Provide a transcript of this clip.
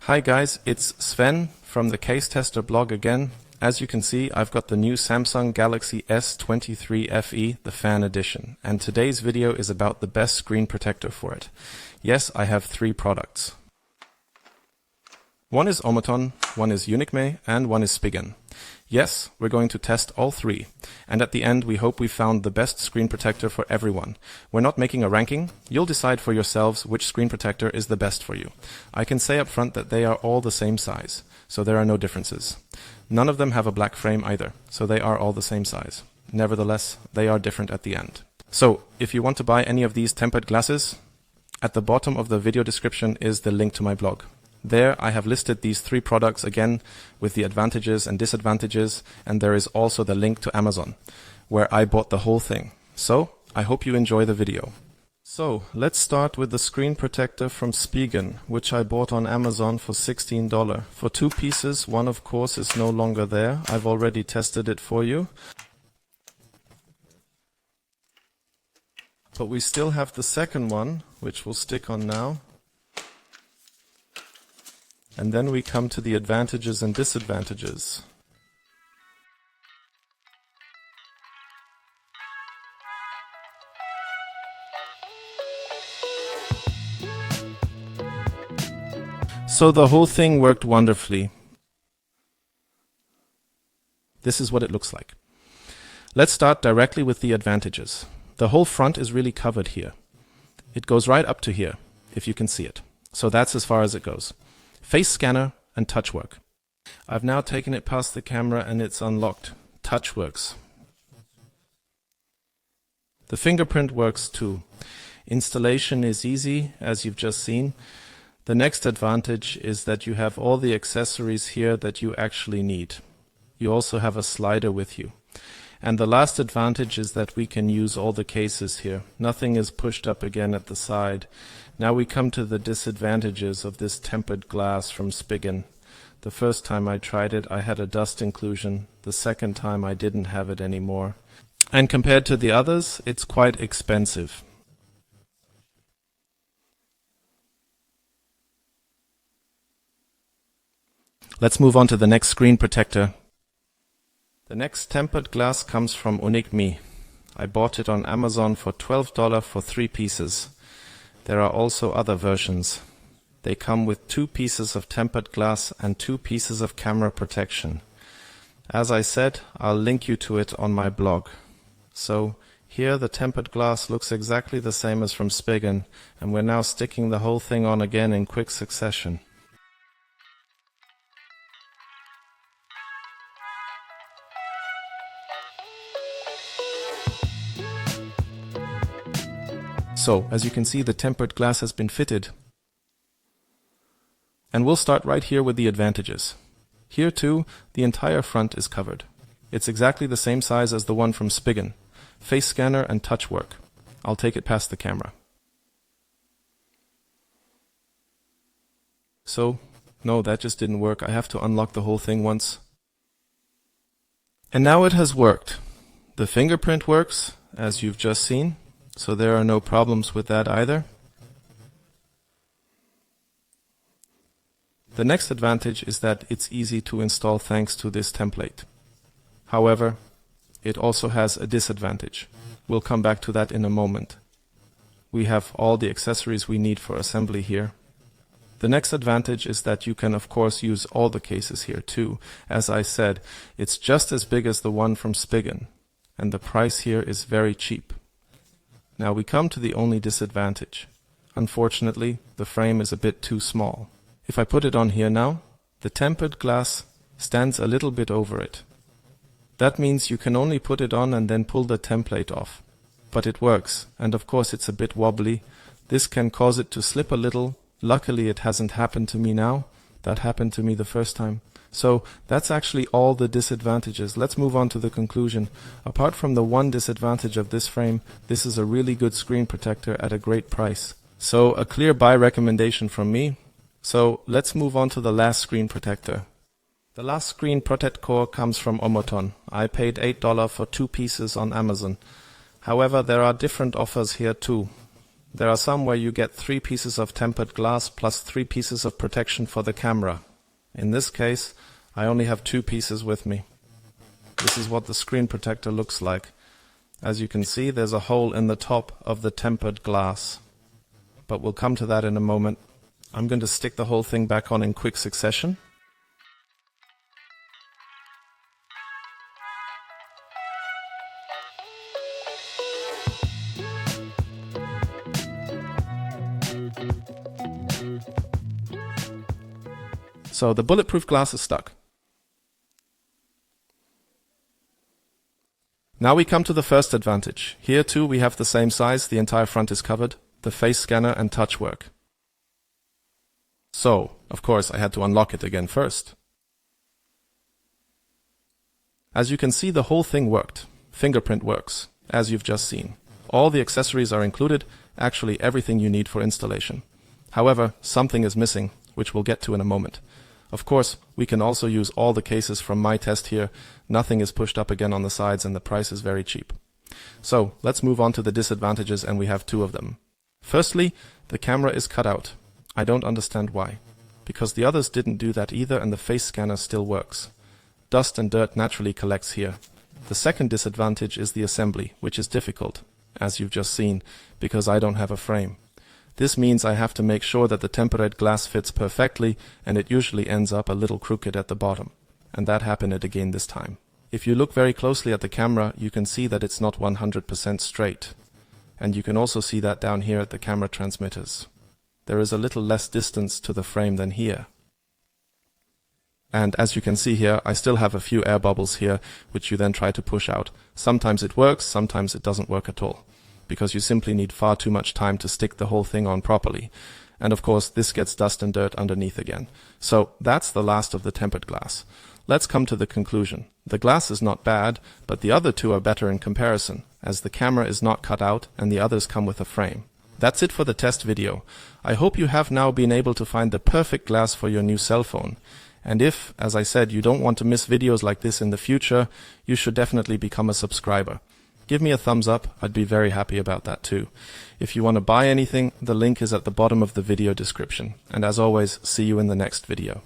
Hi guys, it's Sven from the Case Tester blog again. As you can see, I've got the new Samsung Galaxy S23 FE, the fan edition, and today's video is about the best screen protector for it. Yes, I have three products. One is Oomaton, one is Unki, and one is Spigen. Yes, we're going to test all three, and at the end we hope we found the best screen protector for everyone. We're not making a ranking, you'll decide for yourselves which screen protector is the best for you. I can say up front that they are all the same size, so there are no differences. None of them have a black frame either, so they are all the same size. Nevertheless, they are different at the end. So, if you want to buy any of these tempered glasses, at the bottom of the video description is the link to my blog. There I have listed these three products again with the advantages and disadvantages, and there is also the link to Amazon, where I bought the whole thing. So, I hope you enjoy the video. So, let's start with the screen protector from Spigen, which I bought on Amazon for $16. For two pieces, one of course is no longer there. I've already tested it for you. But we still have the second one, which we'll stick on now. And then we come to the advantages and disadvantages. So the whole thing worked wonderfully. This is what it looks like. Let's start directly with the advantages. The whole front is really covered here. It goes right up to here, if you can see it. So that's as far as it goes. Face scanner and touch work. I've now taken it past the camera and it's unlocked. Touch works. The fingerprint works too. Installation is easy, as you've just seen. The next advantage is that you have all the accessories here that you actually need. You also have a slider with you. And the last advantage is that we can use all the cases here. Nothing is pushed up again at the side. Now we come to the disadvantages of this tempered glass from Spigen. The first time I tried it, I had a dust inclusion. The second time I didn't have it anymore. And compared to the others, it's quite expensive. Let's move on to the next screen protector. The next tempered glass comes from Unki. I bought it on Amazon for $12 for three pieces. There are also other versions. They come with 2 pieces of tempered glass and 2 pieces of camera protection. As I said, I'll link you to it on my blog. So here the tempered glass looks exactly the same as from Spigen, and we're now sticking the whole thing on again in quick succession. So, as you can see, the tempered glass has been fitted. And we'll start right here with the advantages. Here too, the entire front is covered. It's exactly the same size as the one from Spigen. Face scanner and touch work. I'll take it past the camera. So, no, that just didn't work. I have to unlock the whole thing once. And now it has worked. The fingerprint works, as you've just seen. So there are no problems with that either. The next advantage is that it's easy to install thanks to this template. However, it also has a disadvantage. We'll come back to that in a moment. We have all the accessories we need for assembly here. The next advantage is that you can of course use all the cases here too. As I said, it's just as big as the one from Spigen, and the price here is very cheap. Now we come to the only disadvantage. Unfortunately, the frame is a bit too small. If I put it on here now, the tempered glass stands a little bit over it. That means you can only put it on and then pull the template off. But it works, and of course it's a bit wobbly. This can cause it to slip a little. Luckily it hasn't happened to me now. That happened to me the first time. So that's actually all the disadvantages. Let's move on to the conclusion. Apart from the one disadvantage of this frame, this is a really good screen protector at a great price. So a clear buy recommendation from me. So let's move on to the last screen protector. The last screen protect core comes from Oomaton. I paid $8 for 2 pieces on Amazon. However, there are different offers here too. There are some where you get 3 pieces of tempered glass plus 3 pieces of protection for the camera. In this case, I only have 2 pieces with me. This is what the screen protector looks like. As you can see, there's a hole in the top of the tempered glass. But we'll come to that in a moment. I'm going to stick the whole thing back on in quick succession. So the bulletproof glass is stuck. Now we come to the first advantage. Here too we have the same size, the entire front is covered, the face scanner and touch work. So, of course, I had to unlock it again first. As you can see, the whole thing worked. Fingerprint works, as you've just seen. All the accessories are included, actually everything you need for installation. However, something is missing, which we'll get to in a moment. Of course, we can also use all the cases from my test here. Nothing is pushed up again on the sides and the price is very cheap. So, let's move on to the disadvantages, and we have 2 of them. Firstly, the camera is cut out. I don't understand why. Because the others didn't do that either, and the face scanner still works. Dust and dirt naturally collects here. The second disadvantage is the assembly, which is difficult, as you've just seen, because I don't have a frame. This means I have to make sure that the tempered glass fits perfectly, and it usually ends up a little crooked at the bottom. And that happened again this time. If you look very closely at the camera, you can see that it's not 100% straight. And you can also see that down here at the camera transmitters. There is a little less distance to the frame than here. And as you can see here, I still have a few air bubbles here, which you then try to push out. Sometimes it works, sometimes it doesn't work at all, because you simply need far too much time to stick the whole thing on properly. And of course, this gets dust and dirt underneath again. So that's the last of the tempered glass. Let's come to the conclusion. The glass is not bad, but the other 2 are better in comparison, as the camera is not cut out and the others come with a frame. That's it for the test video. I hope you have now been able to find the perfect glass for your new cell phone. And if, as I said, you don't want to miss videos like this in the future, you should definitely become a subscriber. Give me a thumbs up, I'd be very happy about that too. If you want to buy anything, the link is at the bottom of the video description. And as always, see you in the next video.